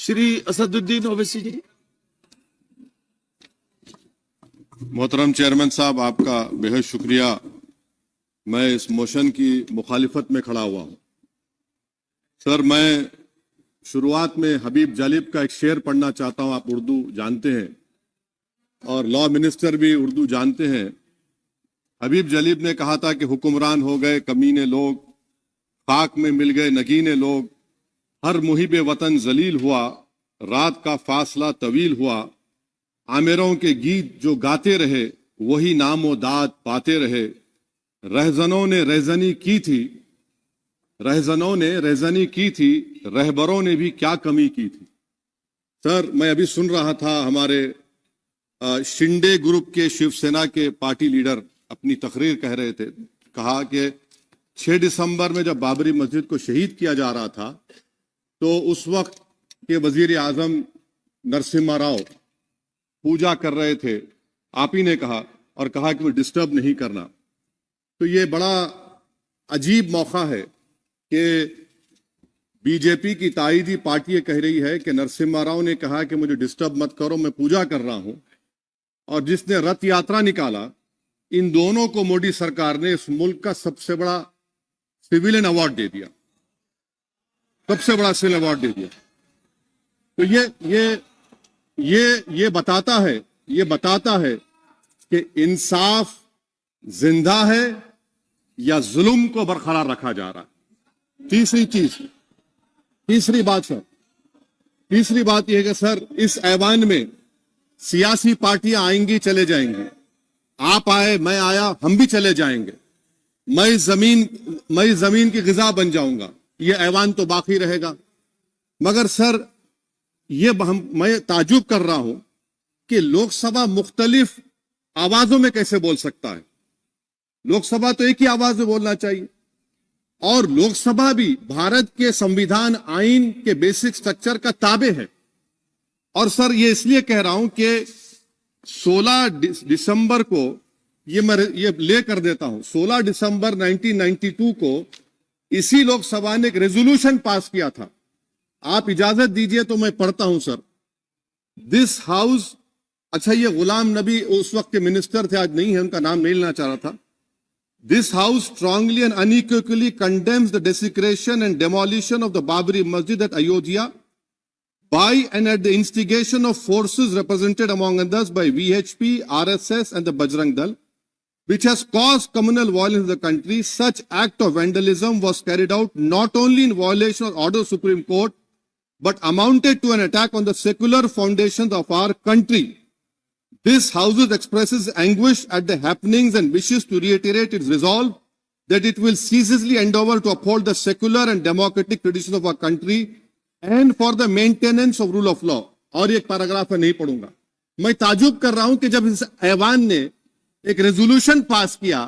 श्री असदुद्दीन ओवैसी जी। मोहतरम चेयरमैन साहब, आपका बेहद शुक्रिया। मैं इस मोशन की मुखालिफत में खड़ा हुआ हूं। सर, मैं शुरुआत में हबीब जालिब का एक शेर पढ़ना चाहता हूं। आप उर्दू जानते हैं और लॉ मिनिस्टर भी उर्दू जानते हैं। हबीब जालिब ने कहा था कि हुक्मरान हो गए कमीने लोग, खाक में मिल गए नगीने लोग, हर मुहिबे वतन जलील हुआ, रात का फासला तवील हुआ, आमिरों के गीत जो गाते रहे वही नामो दाद पाते रहे, रहजनों ने रहजनी की थी, रहजनों ने रहजनी की थी, रहबरों ने भी क्या कमी की थी। सर, मैं अभी सुन रहा था हमारे शिंदे ग्रुप के शिवसेना के पार्टी लीडर अपनी तकरीर कह रहे थे। कहा कि 6 दिसंबर में जब बाबरी मस्जिद को शहीद किया जा रहा था तो उस वक्त के वजीर आजम नरसिम्हा राव पूजा कर रहे थे। आप ही ने कहा और कहा कि वो डिस्टर्ब नहीं करना। तो ये बड़ा अजीब मौका है कि बीजेपी की ताईदी पार्टी ये कह रही है कि नरसिम्हा राव ने कहा कि मुझे डिस्टर्ब मत करो, मैं पूजा कर रहा हूं। और जिसने रथ यात्रा निकाला, इन दोनों को मोदी सरकार ने इस मुल्क का सबसे बड़ा सिविलियन अवार्ड दे दिया, सबसे बड़ा सिविलियन अवार्ड दे दिया। तो ये बताता है कि इंसाफ जिंदा है या जुल्म को बरकरार रखा जा रहा है। तीसरी बात यह है कि सर, इस ऐवान में सियासी पार्टियां आएंगी चले जाएंगी। आप आए, मैं आया, हम भी चले जाएंगे। मैं जमीन की गिजा बन जाऊंगा, ये ऐवान तो बाकी रहेगा। मगर सर, मैं ताजुब कर रहा हूं कि लोकसभा मुख्तलिफ आवाजों में कैसे बोल सकता है। लोकसभा तो एक ही आवाज में बोलना चाहिए और लोकसभा भी भारत के संविधान आइन के बेसिक स्ट्रक्चर का ताबे है। और सर, ये इसलिए कह रहा हूं कि 16 दिसंबर को ये ले कर देता हूं। 16 दिसंबर 1992 को इसी लोकसभा ने एक रेजोल्यूशन पास किया था। आप इजाजत दीजिए तो मैं पढ़ता हूं सर। दिस हाउस, अच्छा, ये गुलाम नबी उस वक्त के मिनिस्टर थे, आज नहीं है, उनका नाम नहीं लेना चाह रहा था। This House strongly and unequivocally condemns the desecration and demolition of the Babri Masjid at Ayodhya by and at the instigation of forces represented among others by VHP, RSS and the Bajrang Dal, which has caused communal violence in the country. Such act of vandalism was carried out not only in violation of order of Supreme Court, but amounted to an attack on the secular foundations of our country. This House expresses anguish at the happenings and wishes to reiterate its resolve that it will ceaselessly endeavor to uphold the secular and democratic traditions of our country and for the maintenance of rule of law. और एक paragraph मैं नहीं पढ़ूंगा। मैं ताजुब कर रहा हूं कि जब इस ऐवान ने एक रेजोल्यूशन पास किया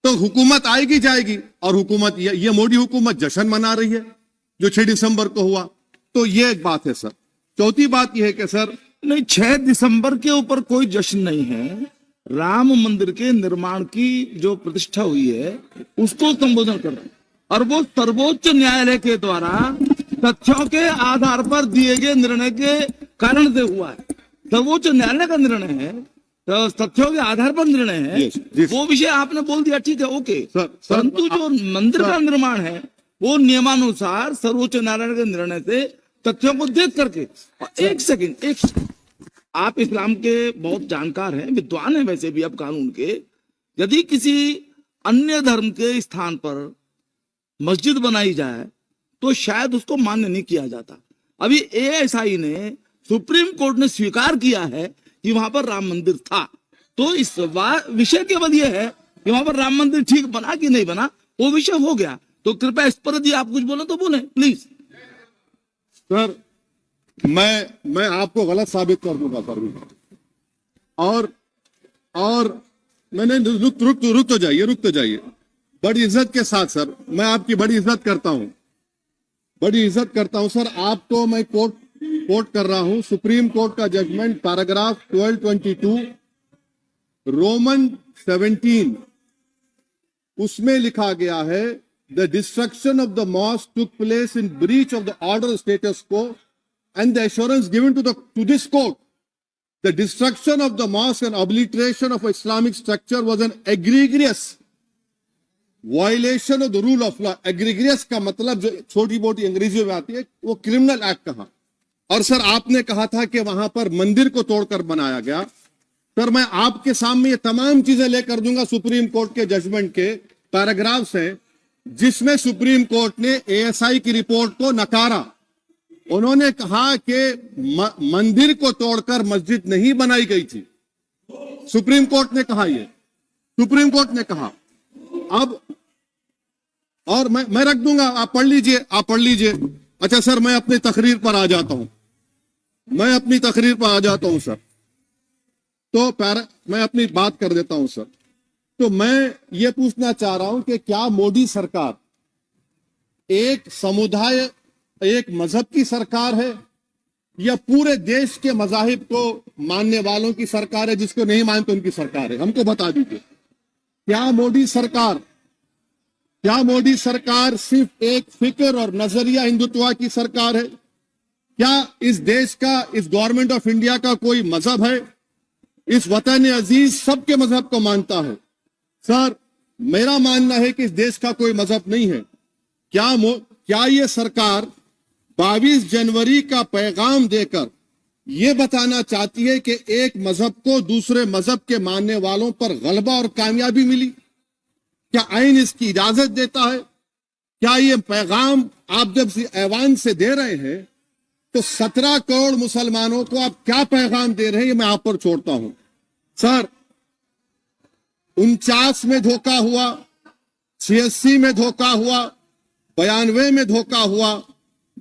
तो हुकूमत आएगी जाएगी, और हुकूमत ये मोदी हुकूमत जश्न मना रही है जो 6 दिसंबर को हुआ। तो ये एक बात है सर। चौथी बात यह है कि सर, नहीं, 6 दिसंबर के ऊपर कोई जश्न नहीं है। राम मंदिर के निर्माण की जो प्रतिष्ठा हुई है उसको संबोधन कर रहे हैं, और वो सर्वोच्च न्यायालय के द्वारा तथ्यों के आधार पर दिए गए निर्णय के कारण से हुआ है। सर्वोच्च न्यायालय का निर्णय है, तो तथ्यों के आधार पर निर्णय है। वो विषय आपने बोल दिया, ठीक है, ओके। परंतु जो मंदिर का निर्माण है वो नियमानुसार सर्वोच्च न्यायालय के निर्णय से तथ्यों को देख करके। एक सेकंड, आप इस्लाम के बहुत जानकार हैं, विद्वान हैं वैसे भी, अब कानून के। यदि किसी अन्य धर्म के स्थान पर मस्जिद बनाई जाए तो शायद उसको मान्य नहीं किया जाता। अभी ASI ने, सुप्रीम कोर्ट ने स्वीकार किया है कि वहां पर राम मंदिर था। तो इस विषय केवल यह है कि वहां पर राम मंदिर ठीक बना कि नहीं बना, वो विषय हो गया। तो कृपया इस पर यदि आप कुछ बोले तो बोले प्लीज। सर, मैं आपको गलत साबित कर दूंगा सर। और मैंने रुक तो जाइए बड़ी इज्जत के साथ सर, मैं आपकी बड़ी इज्जत करता हूं सर। आपको मैं कोट कर रहा हूं सुप्रीम कोर्ट का जजमेंट, पैराग्राफ 1222 रोमन 17, उसमें लिखा गया है, the destruction of the mosque took place in breach of the order status को and the assurance given to this court, the destruction of the mosque and obliteration of Islamic structure was an egregious violation of the rule of law. Egregious का मतलब जो छोटी मोटी अंग्रेजी में आती है वो क्रिमिनल एक्ट कहा। और सर आपने कहा था कि वहां पर मंदिर को तोड़कर बनाया गया। सर मैं आपके सामने ये तमाम चीजें लेकर दूंगा, सुप्रीम कोर्ट के जजमेंट के पैराग्राफ्स हैं जिसमें सुप्रीम कोर्ट ने एएसआई की रिपोर्ट को नकारा। उन्होंने कहा कि मंदिर को तोड़कर मस्जिद नहीं बनाई गई थी। सुप्रीम कोर्ट ने कहा, ये सुप्रीम कोर्ट ने कहा। अब और मैं रख दूंगा, आप पढ़ लीजिए, आप पढ़ लीजिए। अच्छा सर मैं अपनी तकरीर पर आ जाता हूं, मैं अपनी तकरीर पर आ जाता हूं सर। तो मैं अपनी बात कर देता हूं सर। तो मैं ये पूछना चाह रहा हूं कि क्या मोदी सरकार एक समुदाय, एक मजहब की सरकार है या पूरे देश के मजाहिब को मानने वालों की सरकार है? जिसको नहीं मानते उनकी सरकार है? हमको बता दीजिए। क्या मोदी सरकार सिर्फ एक फिक्र और नजरिया हिंदुत्व की सरकार है? क्या इस देश का, इस गवर्नमेंट ऑफ इंडिया का कोई मजहब है? इस वतन अजीज सबके मजहब को मानता है। सर मेरा मानना है कि इस देश का कोई मजहब नहीं है। क्या ये सरकार 22 जनवरी का पैगाम देकर यह बताना चाहती है कि एक मजहब को दूसरे मजहब के मानने वालों पर गलबा और कामयाबी मिली? क्या आइन इसकी इजाजत देता है? क्या ये पैगाम आप जब ऐवान से दे रहे हैं तो 17 करोड़ मुसलमानों को आप क्या पैगाम दे रहे हैं? ये मैं आप पर छोड़ता हूं। सर 49 में धोखा हुआ, 86 में धोखा हुआ, 92 में धोखा हुआ,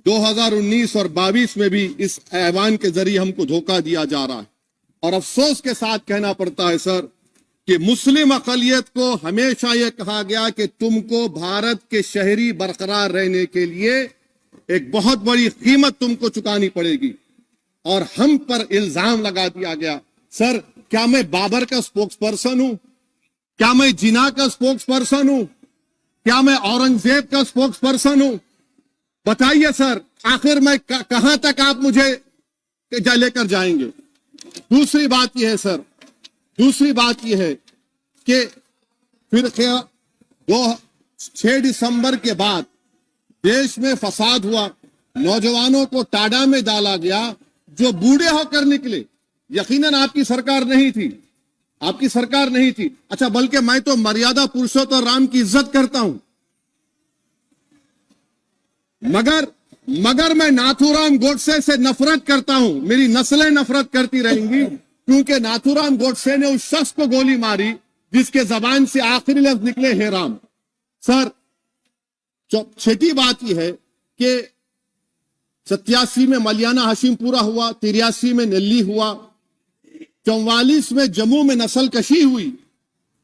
2019 और 22 में भी इस ऐवान के जरिए हमको धोखा दिया जा रहा है। और अफसोस के साथ कहना पड़ता है सर कि मुस्लिम अक़लियत को हमेशा यह कहा गया कि तुमको भारत के शहरी बरकरार रहने के लिए एक बहुत बड़ी कीमत तुमको चुकानी पड़ेगी, और हम पर इल्जाम लगा दिया गया। सर क्या मैं बाबर का स्पोक्स पर्सन हूं? क्या मैं जिना का स्पोक्स पर्सन हूं? क्या मैं औरंगजेब का स्पोक्स पर्सन हूं? बताइए सर, आखिर मैं कहां तक आप मुझे लेकर जाएंगे? दूसरी बात यह है सर, दूसरी बात यह है कि फिर 6 दिसंबर के बाद देश में फसाद हुआ, नौजवानों को टाडा में डाला गया जो बूढ़े होकर निकले। यकीनन आपकी सरकार नहीं थी, आपकी सरकार नहीं थी। अच्छा बल्कि मैं तो मर्यादा पुरुषोत्तम राम की इज्जत करता हूं, मगर मैं नाथूराम गोडसे से नफरत करता हूं। मेरी नस्लें नफरत करती रहेंगी क्योंकि नाथूराम गोडसे ने उस शख्स को गोली मारी जिसके जबान से आखिरी लफ्ज निकले हे राम। सर छठी बात यह है कि 87 में मलियाना हाशिमपुरा हुआ, 83 में नेल्ली हुआ, 44 में जम्मू में नस्ल कशी हुई,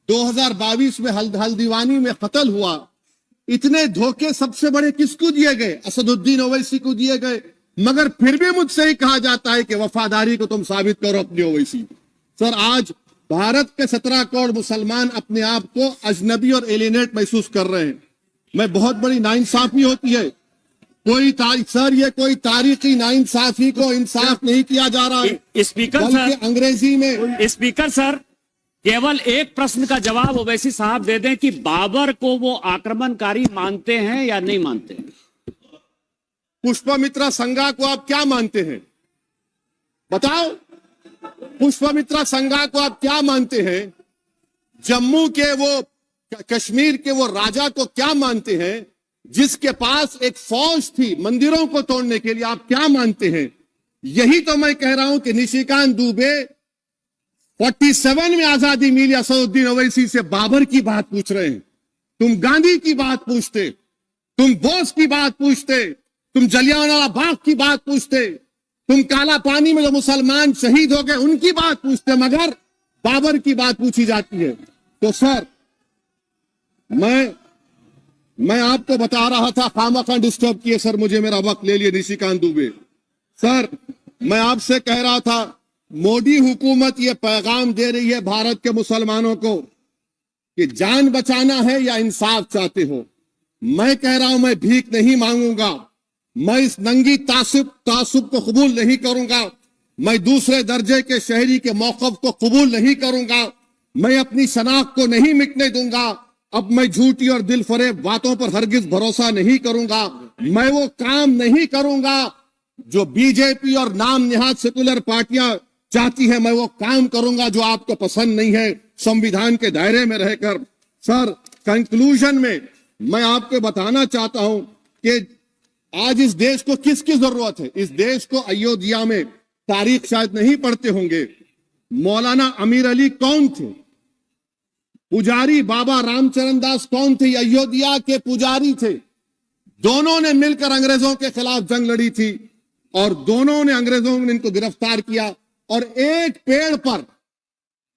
2022 में हल्दीवानी में कत्ल हुआ। इतने धोखे सबसे बड़े किसको दिए गए? असदुद्दीन ओवैसी को दिए गए। मगर फिर भी मुझसे ही कहा जाता है कि वफादारी को तुम साबित करो अपनी ओवैसी। सर आज भारत के 17 करोड़ मुसलमान अपने आप को अजनबी और एलिनेट महसूस कर रहे हैं। मैं बहुत बड़ी नाइंसाफी होती है, सर ये कोई तारीखी नाइंसाफी को इंसाफ नहीं किया जा रहा है। स्पीकर बल्कि सर, अंग्रेजी में स्पीकर सर केवल एक प्रश्न का जवाब ओवैसी साहब दे दें कि बाबर को वो आक्रमणकारी मानते हैं या नहीं मानते? पुष्पमित्रा संघा को आप क्या मानते हैं? बताओ, पुष्पमित्रा संघा को आप क्या मानते हैं? जम्मू के वो, कश्मीर के वो राजा को क्या मानते हैं जिसके पास एक फौज थी मंदिरों को तोड़ने के लिए? आप क्या मानते हैं? यही तो मैं कह रहा हूं कि निशिकांत दुबे 47 में आजादी मिली, असदुद्दीन ओवैसी से बाबर की बात पूछ रहे हैं। तुम गांधी की बात पूछते, तुम बोस की बात पूछते, तुम जलियांवाला बाग की बात पूछते, तुम काला पानी में जो मुसलमान शहीद हो गए उनकी बात पूछते, मगर बाबर की बात पूछी जाती है। तो सर मैं आपको बता रहा था, खामखा डिस्टर्ब किए सर, मुझे मेरा वक्त ले लिए निशिकांत दुबे। सर मैं आपसे कह रहा था मोदी हुकूमत ये पैगाम दे रही है भारत के मुसलमानों को कि जान बचाना है या इंसाफ चाहते हो। मैं कह रहा हूं मैं भीख नहीं मांगूंगा, मैं इस नंगी तासुब को कबूल नहीं करूंगा। मैं दूसरे दर्जे के शहरी के मौक़िफ़ को कबूल नहीं करूंगा। मैं अपनी शनाख्त को नहीं मिटने दूंगा। अब मैं झूठी और दिल फरेब बातों पर हरगिज भरोसा नहीं करूंगा। मैं वो काम नहीं करूंगा जो बीजेपी और नाम निहाद सेकुलर पार्टियां चाहती हैं। मैं वो काम करूंगा जो आपको पसंद नहीं है, संविधान के दायरे में रहकर। सर, कंक्लूजन में मैं आपको बताना चाहता हूं कि आज इस देश को किसकी जरूरत है। इस देश को अयोध्या में, तारीख शायद नहीं पढ़ते होंगे, मौलाना अमीर अली कौन थे, पुजारी बाबा रामचरण दास कौन थे, अयोध्या के पुजारी थे। दोनों ने मिलकर अंग्रेजों के खिलाफ जंग लड़ी थी और दोनों ने, अंग्रेजों ने इनको गिरफ्तार किया और एक पेड़ पर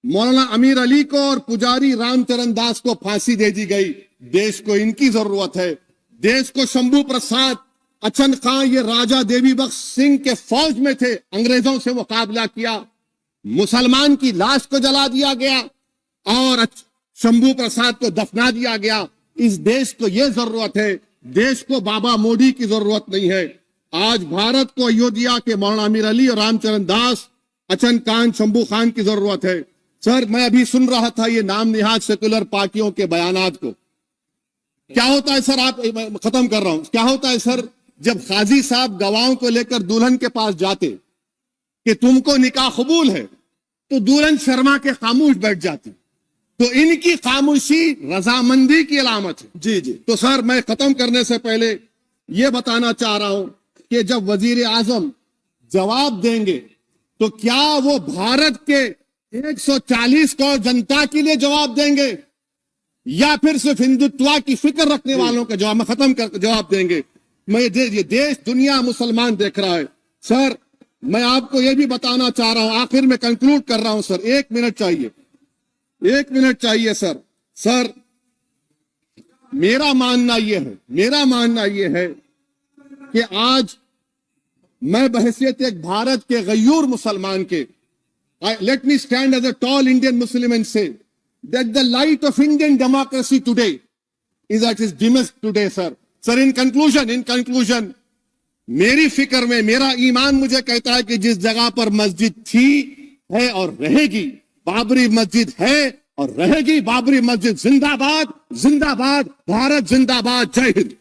मौलाना अमीर अली को और पुजारी रामचरण दास को फांसी दे दी गई। देश को इनकी जरूरत है। देश को शंभू प्रसाद, अचन खां, ये राजा देवी बख्श सिंह के फौज में थे, अंग्रेजों से मुकाबला किया। मुसलमान की लाश को जला दिया गया और शंभू प्रसाद को दफना दिया गया। इस देश को यह जरूरत है। देश को बाबा मोदी की जरूरत नहीं है। आज भारत को अयोध्या के मौलाना अमीर अली और रामचरण दास, अचन खान, शंभू खान की जरूरत है। सर, मैं अभी सुन रहा था ये नाम निहाद सेकुलर पार्टियों के बयानात को। क्या होता है सर, आप, खत्म कर रहा हूं, क्या होता है सर, जब काजी साहब गवाहों को लेकर दुल्हन के पास जाते कि तुमको निकाह कबूल है, तो दुल्हन शर्मा के खामोश बैठ जाती। तो इनकी खामोशी रजामंदी की अलामत है। जी जी। तो सर, मैं खत्म करने से पहले यह बताना चाह रहा हूं कि जब वजीर आजम जवाब देंगे तो क्या वो भारत के 140 करोड़ जनता के लिए जवाब देंगे या फिर सिर्फ हिंदुत्व की फिक्र रखने वालों का जवाब, मैं खत्म कर जवाब देंगे। मैं ये देश, दुनिया, मुसलमान देख रहा है। सर, मैं आपको यह भी बताना चाह रहा हूं, आखिर में कंक्लूड कर रहा हूं सर, 1 मिनट चाहिए, 1 मिनट चाहिए सर। सर, मेरा मानना यह है कि आज मैं बहैसियत एक भारत के गयूर मुसलमान के, let me stand as a tall Indian Muslim and say that the light of Indian democracy today is at its dimmest today, sir. Sir, in conclusion, मेरी फिक्र में, मेरा ईमान मुझे कहता है कि जिस जगह पर मस्जिद थी, है और रहेगी, बाबरी मस्जिद है और रहेगी, बाबरी मस्जिद जिंदाबाद, जिंदाबाद, भारत जिंदाबाद, जय हिंद।